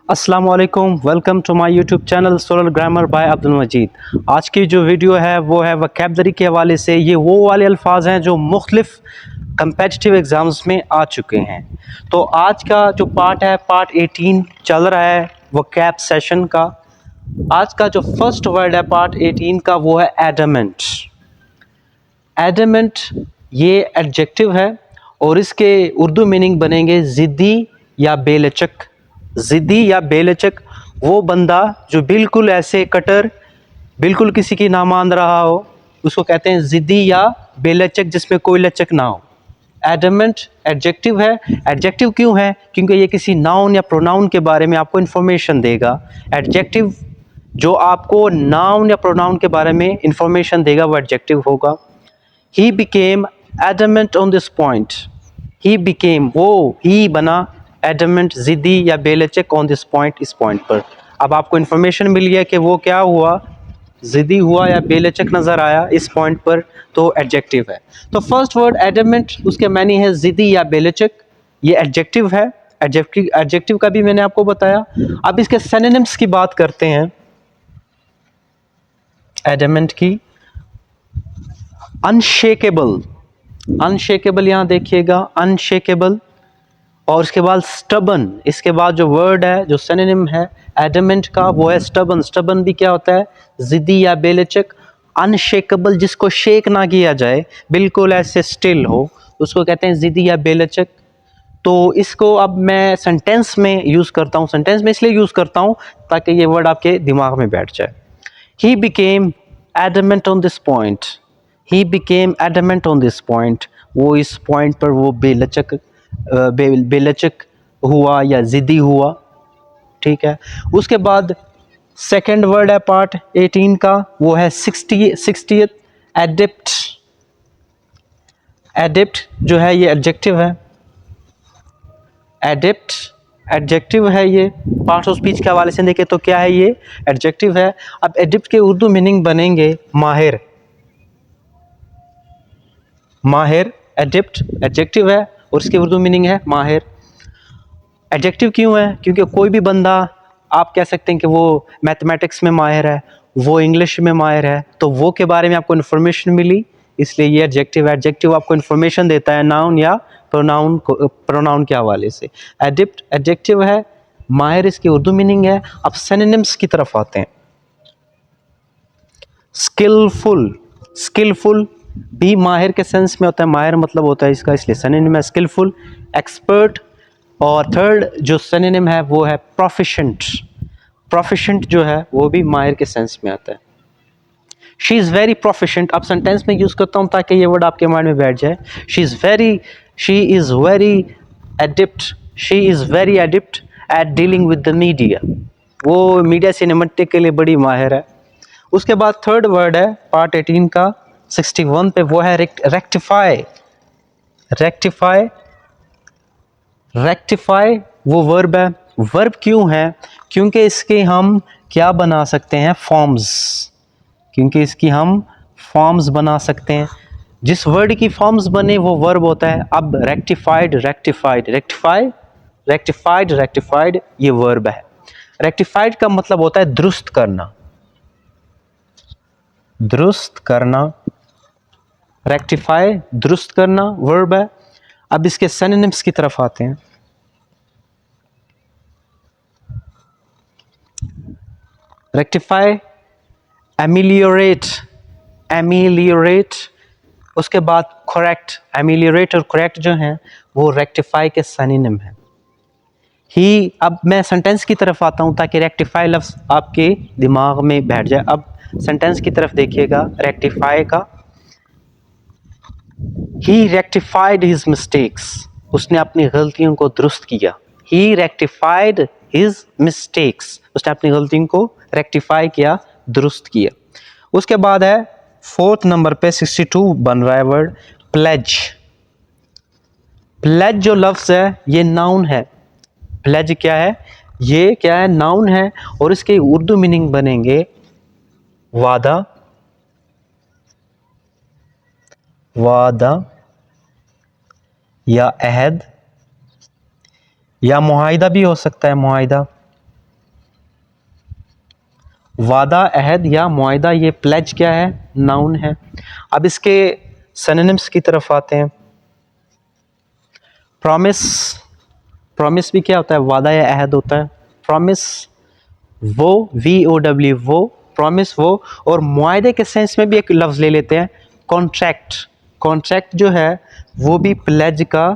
अस्सलाम वालेकुम, welcome to my YouTube channel solar grammar by Abdul Majeed. आज की जो वीडियो है वो है वोकैबुलरी के हवाले से। ये वो वाले अल्फाज हैं जो मुख्तलिफ कंपेटिटिव एग्ज़ाम्स में आ चुके हैं। तो आज का जो पार्ट है, पार्ट 18 चल रहा है वोकैब सेशन का। आज का जो फर्स्ट वर्ड है पार्ट 18 का वो है एडमेंट। एडमेंट ये एडजेक्टिव है और इसके उर्दू मीनिंग बनेंगे ज़िद्दी या बेलचक। ज़िद्दी या बेलचक वो बंदा जो बिल्कुल ऐसे कटर, बिल्कुल किसी की ना मान रहा हो, उसको कहते हैं ज़िद्दी या बेलचक, जिसमें कोई लचक ना हो। एडमेंट एडजेक्टिव है। एडजेक्टिव क्यों है? क्योंकि ये किसी नाउन या प्रोनाउन के बारे में आपको इन्फॉर्मेशन देगा। एडजेक्टिव जो आपको नाउन या प्रोनाउन के बारे में इंफॉर्मेशन देगा वो एडजेक्टिव होगा। He became adamant on this point. He became, वो ही बना adamant, ज़िद्दी या बेलचक on this point, इस पॉइंट पर। अब आपको इन्फॉर्मेशन मिल गया कि वो क्या हुआ, ज़िद्दी हुआ या बेलचक नज़र आया इस पॉइंट पर, तो एडजेक्टिव है। तो फर्स्ट वर्ड एडमेंट, उसके मानी है ज़िद्दी या बेलचक, ये एडजेक्टिव है। एडजेक्टिव का भी मैंने आपको बताया। अब इसके सिनोनिम्स की बात करते हैं एडमेंट की। अनशेकेबल, अनशेकेबल यहाँ देखिएगा, अनशेकेबल। और उसके बाद स्टबन, इसके बाद जो वर्ड है, जो सिनोनिम है एडमेंट का, वो है स्टबन। स्टबन भी क्या होता है? ज़िद्दी या बेलचक। अनशेकेबल, जिसको शेक ना किया जाए, बिल्कुल ऐसे स्टिल हो, उसको कहते हैं ज़िद्दी या बेलचक। तो इसको अब मैं सेंटेंस में यूज़ करता हूँ। सेंटेंस में इसलिए यूज़ करता हूँ ताकि ये वर्ड आपके दिमाग में बैठ जाए। He became adamant on this point. He became adamant on this point. वो इस पॉइंट पर वो बेलचक हुआ या ज़िद्दी हुआ। ठीक है। उसके बाद सेकंड वर्ड है पार्ट 18 का, वो है 60th एडिप्ट। एडिप्ट जो है ये एडजेक्टिव है। एडिप्ट एडजेक्टिव है। ये पार्ट ऑफ स्पीच के हवाले से देखें तो क्या है, ये एडजेक्टिव है। अब एडिप्ट के उर्दू मीनिंग बनेंगे माहिर। माहिर एडिप्ट एडजेक्टिव है और इसकी उर्दू मीनिंग है माहिर। एडजेक्टिव क्यों है? क्योंकि कोई भी बंदा, आप कह सकते हैं कि वो मैथमेटिक्स में माहिर है, वो इंग्लिश में माहिर है, तो वो के बारे में आपको इन्फॉर्मेशन मिली, इसलिए ये एडजेक्टिव है। एडजेक्टिव आपको इन्फॉर्मेशन देता है नाउन या प्रोनाउन के हवाले से। एडिप्ट एडजेक्टिव है, माहिर इसकी उर्दू मीनिंग है। अब सिनोनिम्स की तरफ आते हैं। स्किलफुल, स्किलफुल भी माहिर के सेंस में होता है, माहिर मतलब होता है इसका, इसलिए सिनोनिम है स्किलफुल। एक्सपर्ट, और थर्ड जो सिनोनिम है वो है प्रोफिशेंट। प्रोफिशेंट जो है वो भी माहिर के सेंस में आता है। शी इज़ वेरी प्रोफिशेंट, अब सेंटेंस में यूज़ करता हूँ ताकि ये वर्ड आपके माइंड में बैठ जाए। She is very adept, she is very adept at dealing with the media. वो मीडिया से निपटने के लिए बड़ी माहिर है। उसके बाद थर्ड वर्ड है पार्ट 18 का 61 पे, वो है रेक्टिफाई। रेक्टिफाई, रेक्टिफाई वो वर्ब है। वर्ब क्यों है? क्योंकि इसके हम क्या बना सकते हैं, फॉर्म्स। क्योंकि इसकी हम फॉर्म्स बना सकते हैं। जिस वर्ड की फॉर्म्स बने वो वर्ब होता है। अब rectified, rectified, rectify, rectified, rectified ये वर्ब है। रेक्टिफाइड का मतलब होता है दुरुस्त करना, दुरुस्त करना। रेक्टिफाई दुरुस्त करना वर्ब है। अब इसके सिनोनिम्स की तरफ आते हैं। Rectify, ameliorate, ameliorate. उसके बाद करेक्ट, एमिलियोरेट और करेक्ट जो हैं वो रेक्टिफाई के सिनोनिम हैं। ही, अब मैं सेंटेंस की तरफ आता हूं ताकि रेक्टिफाई लफ्ज़ आपके दिमाग में बैठ जाए। अब सेंटेंस की तरफ देखिएगा रेक्टिफाई का। ही रेक्टिफाइड हिज मिस्टेक्स, उसने अपनी गलतियों को दुरुस्त किया। ही रेक्टिफाइड हिज मिस्टेक्स, उसने अपनी गलतियों को रेक्टिफाई किया, दुरुस्त किया। उसके बाद है फोर्थ नंबर पे 62 बन रहा है वर्ड प्लेज। प्लेज जो लफ्ज़ है ये नाउन है। प्लेज क्या है? ये क्या है? नाउन है और इसके उर्दू मीनिंग बनेंगे वादा, वादा या अहद या मुआहिदा भी हो सकता है, मुआहिदा। वादा, अहद या मुआहदा, ये प्लेज क्या है? नाउन है। अब इसके सिनोनिम्स की तरफ आते हैं। प्रॉमिस, प्रॉमिस भी क्या होता है? वादा या अहद होता है। प्रॉमिस वो, VOW वो, प्रॉमिस वो। और मुआहदे के सेंस में भी एक लफ्ज़ ले लेते हैं, कॉन्ट्रैक्ट। कॉन्ट्रैक्ट जो है वो भी प्लेज का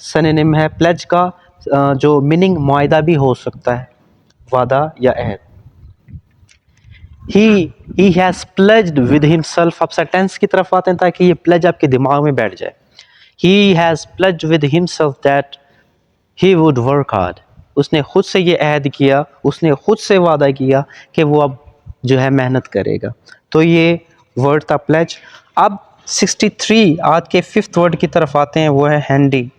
सिनोनिम है। प्लेज का जो मीनिंग मुआहदा भी हो सकता है, वादा या अहद। He has pledged with himself. अब सेंटेंस की तरफ आते हैं ताकि ये प्लेज आपके दिमाग में बैठ जाए। ही has pledged with himself that he would work hard. उसने खुद से ये अहद किया, उसने खुद से वादा किया कि वो अब जो है मेहनत करेगा। तो ये वर्ड था प्लेज। अब 63 आज के 5th वर्ड की तरफ आते हैं, वो है हैंडी।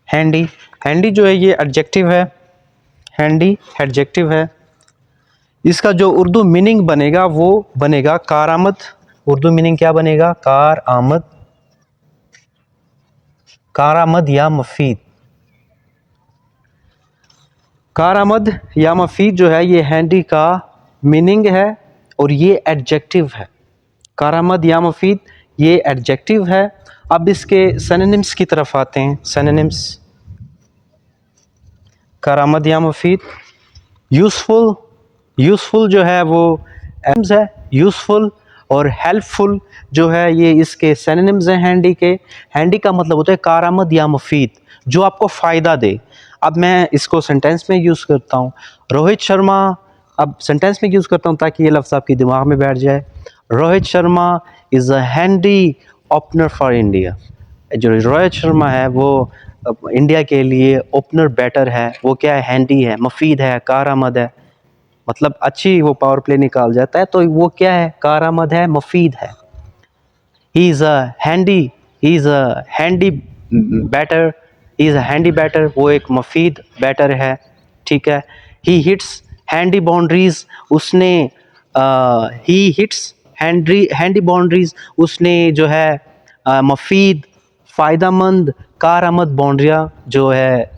हैंडी, हैंडी जो है ये एडजेक्टिव है। हैंडी एडजेक्टिव है। इसका जो उर्दू मीनिंग बनेगा वो बनेगा कारआमद। उर्दू मीनिंग क्या बनेगा? कारआमद, कारआमद या मुफीद। कारआमद या मुफीद जो है ये हैंडी का मीनिंग है और ये एडजेक्टिव है। कारआमद या मुफीद ये एडजेक्टिव है। अब इसके सिनोनिम्स की तरफ आते हैं। सिनोनिम्स कारआमद या मुफीद। यूज़फुल, यूज़फुल जो है वो एम्स है। यूज़फुल और हेल्पफुल जो है ये इसके सिनोनिम्स हैं हैंडी के। हैंडी का मतलब होता है कारआमद या मुफीद, जो आपको फ़ायदा दे। अब मैं इसको सेंटेंस में यूज़ करता हूँ, रोहित शर्मा। अब सेंटेंस में यूज़ करता हूँ ताकि ये लफ्ज़ आपके दिमाग में बैठ जाए। Rohit Sharma is a handy opener for India. जो रोहित शर्मा है वो इंडिया के लिए ओपनर बैटर है। वो क्या है? हैंडी है, मुफीद है, कारआमद है। मतलब अच्छी वो पावर प्ले निकाल जाता है, तो वो क्या है? कारआमद है, मुफीद है। He is a handy, he is a handy batter, he is a handy batter, वो एक मुफीद बैटर है। ठीक है। ही हिट्स हैंडी बाउंड्रीज, उसने ही हिट्स हैंडी बाउंड्रीज, उसने जो है मुफीद, फ़ायदामंद, कारआमद बाउंड्रियाँ जो है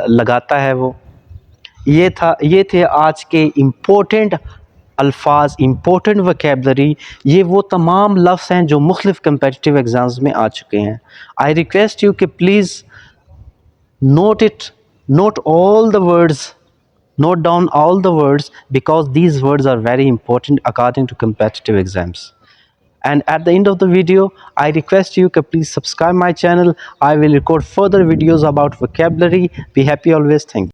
लगाता है वो। ये थे आज के इम्पोर्टेंट अल्फाज, इम्पोर्टेंट वोकैबुलरी। ये वो तमाम लफ्ज़ हैं जो मुख्तलिफ़ कम्पिटिटिव एग्ज़ाम्स में आ चुके हैं। आई रिक्वेस्ट यू कि please note it, note all the words, note down all the words, because these words are very important according to competitive exams. And at the end of the video, I request you to please subscribe my channel. I will record further videos about vocabulary. Be happy always. Thank you.